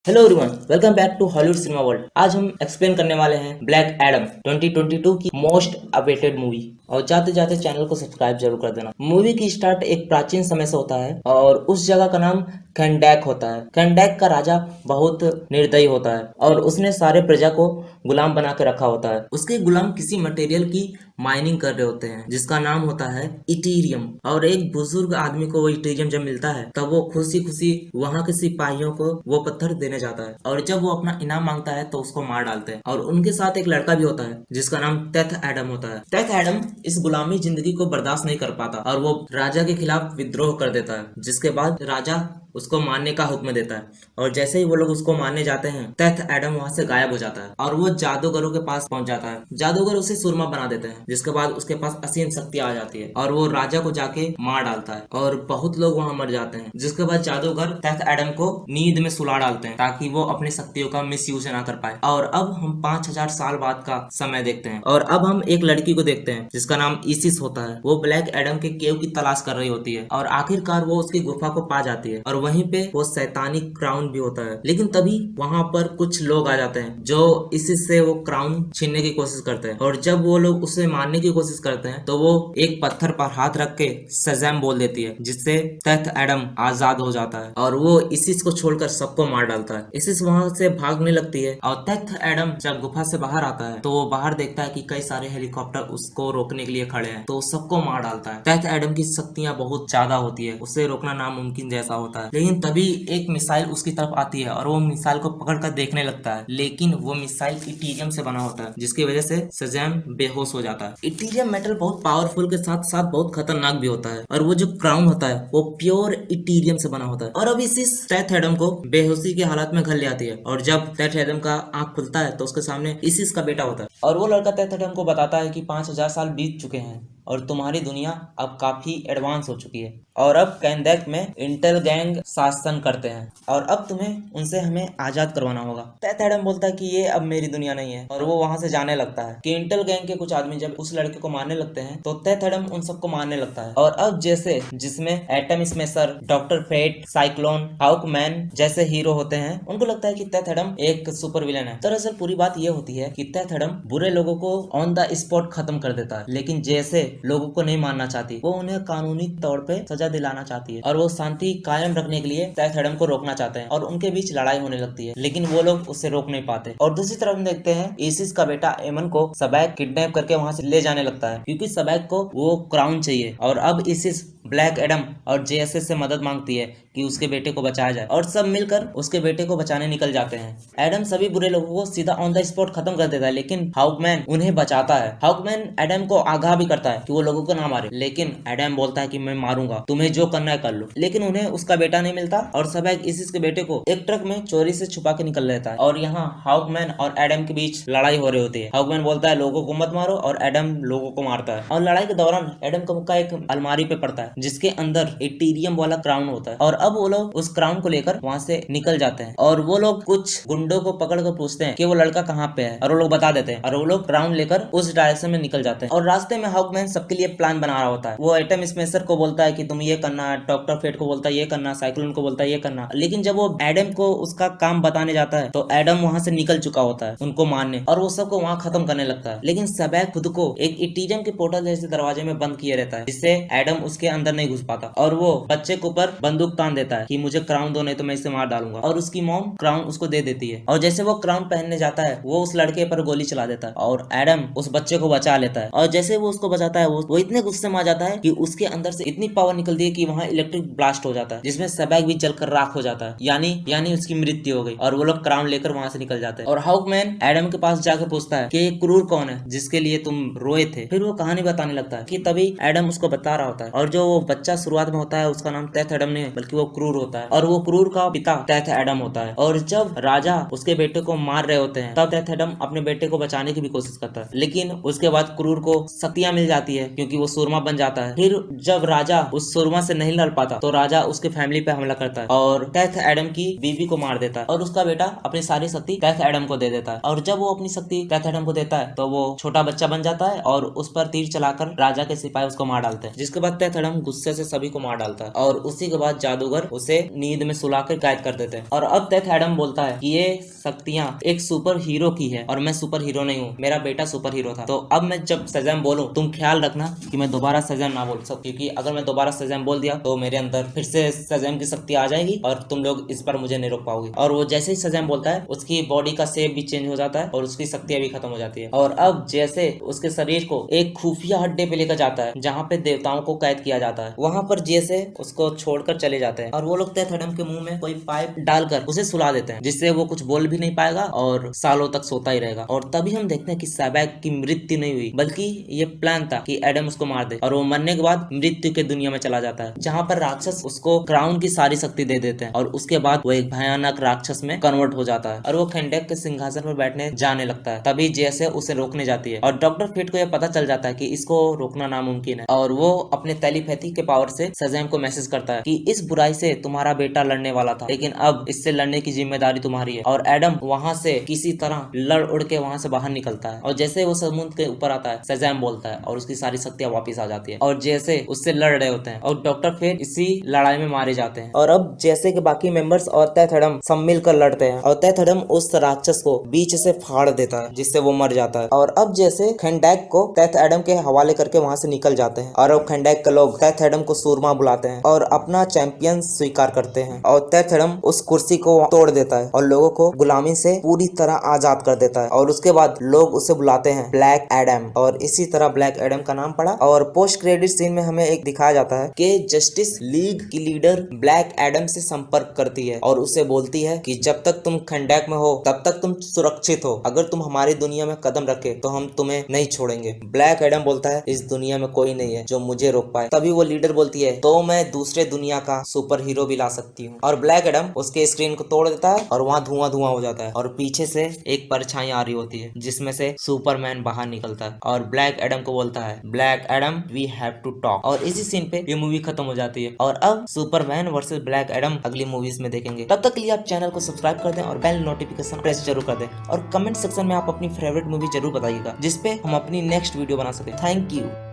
Hello everyone, welcome back to Hollywood cinema world. आज हम explain करने वाले हैं ब्लैक एडम 2022 की मोस्ट अवेटेड मूवी। और जाते जाते चैनल को सब्सक्राइब जरूर कर देना। मूवी की स्टार्ट एक प्राचीन समय से होता है और उस जगह का नाम कैंडैक होता है। कैंडैक का राजा बहुत निर्दयी होता है और उसने सारे प्रजा को गुलाम बना के रखा होता है। उसके गुलाम किसी मटेरियल की माइनिंग कर रहे होते हैं जिसका नाम होता है इटीरियम। और एक बुजुर्ग आदमी को वो इटीरियम जब मिलता है तब वो खुशी खुशी वहाँ के सिपाहियों को वो पत्थर देने जाता है और जब वो अपना इनाम मांगता है तो उसको मार डालते हैं। और उनके साथ एक लड़का भी होता है जिसका नाम टेथ एडम होता है। टेथ एडम इस गुलामी जिंदगी को बर्दाश्त नहीं कर पाता और वो राजा के खिलाफ विद्रोह कर देता है, जिसके बाद राजा उसको मारने का हुक्म देता है। और जैसे ही वो लोग उसको मारने जाते हैं टेथ एडम वहां से गायब हो जाता है और वो जादूगरों के पास पहुंच जाता है। जादूगर उसे सुरमा बना देते हैं, जिसके बाद उसके पास असीम शक्ति आ जाती है और वो राजा को जाके मार डालता है और बहुत लोग वहां मर जाते हैं। जिसके बाद जादूगर टेथ एडम को नींद में सुला डालते हैं ताकि वो अपनी शक्तियों का मिस यूज ना कर पाए। और अब हम 5000 साल बाद का समय देखते हैं और अब हम एक लड़की को देखते हैं जिसका नाम इसिस होता है। वो ब्लैक एडम के केव की तलाश कर रही होती है और आखिरकार वो उसकी गुफा को पा जाती है और वहीं पे वो शैतानी क्राउन भी होता है। लेकिन तभी वहां पर कुछ लोग आ जाते हैं जो इसी से वो क्राउन छीनने की कोशिश करते हैं। और जब वो लोग उसे मारने की कोशिश करते हैं तो वो एक पत्थर पर हाथ रख के शज़ैम बोल देती है, जिससे टेथ एडम आजाद हो जाता है और वो इसिस को छोड़कर सबको मार डालता है। इसिस वहां से भागने लगती है और टेथ एडम जब गुफा से बाहर आता है तो वो बाहर देखता है कि कई सारे हेलीकॉप्टर उसको रोकने के लिए खड़े हैं, तो सबको मार डालता है। टेथ एडम की शक्तियां बहुत ज्यादा होती है, उसे रोकना नामुमकिन जैसा होता है। लेकिन तभी एक मिसाइल उसकी तरफ आती है और वो मिसाइल को पकड़कर देखने लगता है, लेकिन वो मिसाइल इटीरियम से बना होता है, जिसकी वजह से शज़ैम बेहोश हो जाता है। इटीरियम मेटल बहुत पावरफुल के साथ साथ बहुत खतरनाक भी होता है और वो जो क्राउन होता है वो प्योर इटीरियम से बना होता है। और अब इसी टेथ एडम को बेहोशी की हालत में घर ले आती है और जब टेथ एडम का आंख खुलता है तो उसके सामने इसिस का बेटा होता है और वो लड़का टेथ एडम को बताता है कि 5000 साल बीत चुके हैं और तुम्हारी दुनिया अब काफी एडवांस हो चुकी है और अब कैंडेक में इंटेल गैंग शासन करते हैं और अब तुम्हें उनसे हमें आजाद करवाना होगा। टेथ एडम बोलता है कि ये अब मेरी दुनिया नहीं है और वो वहां से जाने लगता है कि इंटेल गैंग के कुछ आदमी जब उस लड़के को मारने लगते हैं तो टेथ एडम उन सबको मारने लगता है। और अब जैसे जिसमें Atom Smasher, Doctor Fate, Cyclone, Hawkman जैसे हीरो होते हैं, उनको लगता है कि टेथ एडम एक सुपर विलेन है। दरअसल पूरी बात ये होती है कि टेथ एडम बुरे लोगों को ऑन द स्पॉट खत्म कर देता है, लेकिन जैसे लोगों को नहीं मारना चाहती, वो उन्हें कानूनी तौर पे सजा दिलाना चाहती है और वो शांति कायम रखने के लिए टेथ एडम को रोकना चाहते हैं और उनके बीच लड़ाई होने लगती है, लेकिन वो लोग उससे रोक नहीं पाते। और दूसरी तरफ हम देखते हैं इसिस का बेटा एमन को सबैक किडनैप करके वहां से ले जाने लगता है क्योंकि सबैक को वो क्राउन चाहिए। और अब इसिस ब्लैक एडम और जेएसएस से मदद मांगती है कि उसके बेटे को बचाया जाए और सब मिलकर उसके बेटे को बचाने निकल जाते हैं। एडम सभी बुरे लोगों को सीधा ऑन द स्पॉट खत्म कर देता है, लेकिन हाउकमैन उन्हें बचाता है। हाउकमैन एडम को आगाह भी करता है कि वो लोगों को ना मारे, लेकिन एडम बोलता है कि मैं मारूंगा, तुम्हें जो करना है कर लो। लेकिन उन्हें उसका बेटा नहीं मिलता और सबैक इसिस के बेटे को एक ट्रक में चोरी से छुपा के निकल लेता है और यहाँ हाउकमैन और एडम के बीच लड़ाई हो रही होती है। हाउकमैन बोलता है लोगों को मत मारो और एडम लोगों को मारता है और लड़ाई के दौरान एडम का मुक्का एक अलमारी पे पड़ता है जिसके अंदर इटीरियम वाला क्राउन होता है और अब वो लोग उस क्राउन को लेकर वहां से निकल जाते हैं और वो लोग कुछ गुंडों को पकड़ कर पूछते हैं कि वो लड़का कहाँ पे है और वो लोग बता देते हैं और वो लोग क्राउन लेकर उस डायरेक्शन में निकल जाते हैं। और रास्ते में हाउकमैन सबके लिए प्लान बना रहा होता है। वो एटम स्मैशर को बोलता है कि तुम ये करना, डॉक्टर फेट को बोलता है ये करना, साइक्लोन को बोलता है ये करना, लेकिन जब वो एडम को उसका काम बताने जाता है तो एडम वहां से निकल चुका होता है उनको मारने और वो सबको वहां खत्म करने लगता है। लेकिन सबैक खुद को एक इटीरियम के पोर्टल जैसे दरवाजे में बंद किए रहता है जिससे एडम उसके अंदर नहीं घुस पाता और वो बच्चे के ऊपर बंदूक तान देता है कि मुझे क्राउन दो नहीं तो मैं इसे मार डालूंगा और उसकी मॉम क्राउन उसको दे देती है। और जैसे वो क्राउन पहनने जाता है वो उस लड़के पर गोली चला देता है और एडम उस बच्चे को बचा लेता है। और जैसे वो उसको बचाता है वो इतने गुस्से में आ जाता है कि उसके अंदर से इतनी पावर निकलती है कि वहां इलेक्ट्रिक ब्लास्ट हो जाता है जिसमें सबैक भी जलकर राख हो जाता है, यानी उसकी मृत्यु हो गई और वो लोग क्राउन लेकर वहां से निकल जाते हैं। और हाउकमैन एडम के पास जाकर पूछता है कि ये क्रूर कौन है जिसके लिए तुम रोए थे। फिर वो कहानी बताने लगता है कि तभी एडम उसको बता रहा होता है और जो वो बच्चा शुरुआत में होता है उसका नाम टेथ एडम नहीं बल्कि वो क्रूर होता है और वो क्रूर का पिता टेथ एडम होता है। और जब राजा उसके बेटे को मार रहे होते हैं तब टेथ एडम अपने बेटे को बचाने की भी कोशिश करता है, लेकिन उसके बाद क्रूर को शक्तियां मिल जाती है क्योंकि वो सूरमा बन जाता है। फिर जब राजा उस सूरमा से नहीं लड़ पाता तो राजा उसके फैमिली पे हमला करता है और टेथ एडम की बीवी को मार देता है और उसका बेटा अपनी सारी शक्ति टेथ एडम को दे देता है। और जब वो अपनी शक्ति टेथ एडम को देता है तो वो छोटा बच्चा बन जाता है और उस पर तीर चलाकर राजा के सिपाही उसको मार डालते हैं, जिसके बाद टेथ एडम एडम गुस्से से सभी को मार डालता है और उसी के बाद जादूगर उसे नींद में सुलाकर कैद कर देते हैं। और अब टेथ एडम बोलता है कि ये शक्तियां एक सुपर हीरो की है और मैं सुपर हीरो नहीं हूँ, मेरा बेटा सुपर हीरो था। तो अब मैं जब शज़ैम बोलूं तुम ख्याल रखना कि मैं दोबारा शज़ैम ना बोल सकूं, क्योंकि अगर मैं दोबारा शज़ैम बोल दिया तो मेरे अंदर फिर से शज़ैम की शक्ति आ जाएगी और तुम लोग इस पर मुझे नहीं रोक पाओगे। और वो जैसे ही शज़ैम बोलता है उसकी बॉडी का शेप भी चेंज हो जाता है और उसकी शक्तियां भी खत्म हो जाती है। और अब जैसे उसके शरीर को एक खुफिया अड्डे पे लेकर जाता है जहाँ पे देवताओं को कैद किया जाता है, वहां पर जैसे उसको छोड़कर चले जाते हैं और वो लोग टेथ एडम के मुंह में कोई पाइप डालकर उसे सुला देते हैं, जिससे वो कुछ बोल भी नहीं पाएगा और सालों तक सोता ही रहेगा। और तभी हम देखते हैं कि सैबैक की मृत्यु नहीं हुई, बल्कि ये प्लान था कि एडम उसको मार दे और वो मरने के बाद मृत्यु के दुनिया में चला जाता है, जहाँ पर राक्षस उसको क्राउन की सारी शक्ति दे देते हैं और उसके बाद वो एक भयानक राक्षस में कन्वर्ट हो जाता है और वो खेंडेक के सिंहासन पर बैठने जाने लगता है। तभी जैसे उसे रोकने जाती है और डॉक्टर फिट को यह पता चल जाता है कि इसको रोकना नामुमकिन है और वो अपने टेलीपैथी के पावर से शज़ैम को मैसेज करता है कि इस बुराई से तुम्हारा बेटा लड़ने वाला था, लेकिन अब इससे लड़ने की जिम्मेदारी तुम्हारी है। और एडम वहां से किसी तरह लड़ उड़ के वहां से बाहर निकलता है और जैसे वो समुद्र के ऊपर आता है शज़ैम बोलता है और उसकी सारी शक्तियां वापस आ जाती है और जैसे उससे लड़ रहे होते हैं और डॉक्टर फिट इसी लड़ाई में मारे जाते हैं। और अब जैसे कि बाकी मेंबर्स और टेथ एडम सब मिलकर लड़ते हैं और टेथ एडम उस राक्षस को बीच से फाड़ देता है जिससे वो मर जाता है। और अब जैसे खेंडेक को टेथ एडम के हवाले करके वहां से निकल जाते हैं और अब खेंडेक के लोग टेथ एडम को सूरमा बुलाते हैं और अपना चैंपियन स्वीकार करते हैं और टेथ एडम उस कुर्सी को तोड़ देता है और लोगों को गुलामी से पूरी तरह आजाद कर देता है और उसके बाद लोग उसे बुलाते हैं ब्लैक एडम और इसी तरह ब्लैक एडम का नाम पड़ा। और पोस्ट क्रेडिट सीन में हमें एक दिखाया जाता है कि जस्टिस लीग की लीडर ब्लैक एडम से संपर्क करती है और उसे बोलती है कि जब तक तुम खेंडेक में हो तब तक तुम सुरक्षित हो, अगर तुम हमारी दुनिया में कदम रखे तो हम तुम्हें नहीं छोड़ेंगे। ब्लैक एडम बोलता है इस दुनिया में कोई नहीं है जो मुझे रोक पाए। तभी वो लीडर बोलती है तो मैं दूसरे दुनिया का सुपर हीरो भी ला सकती हूँ और ब्लैक एडम उसके स्क्रीन को तोड़ देता है और वहाँ धुआं धुआं हो जाता है और पीछे से एक परछाई आ रही होती है जिसमें से सुपरमैन बाहर निकलता है और ब्लैक एडम को बोलता है black Adam we have to talk. और इसी सीन पे ये मूवी खत्म हो जाती है और अब सुपरमैन वर्सेस ब्लैक एडम अगली मूवीज में देखेंगे। तब तक के लिए आप चैनल को सब्सक्राइब कर दें और बेल नोटिफिकेशन प्रेस जरूर कर दें और कमेंट सेक्शन में आप अपनी फेवरेट मूवी जरूर बताइएगा जिसपे हम अपनी नेक्स्ट वीडियो बना सके। Thank you.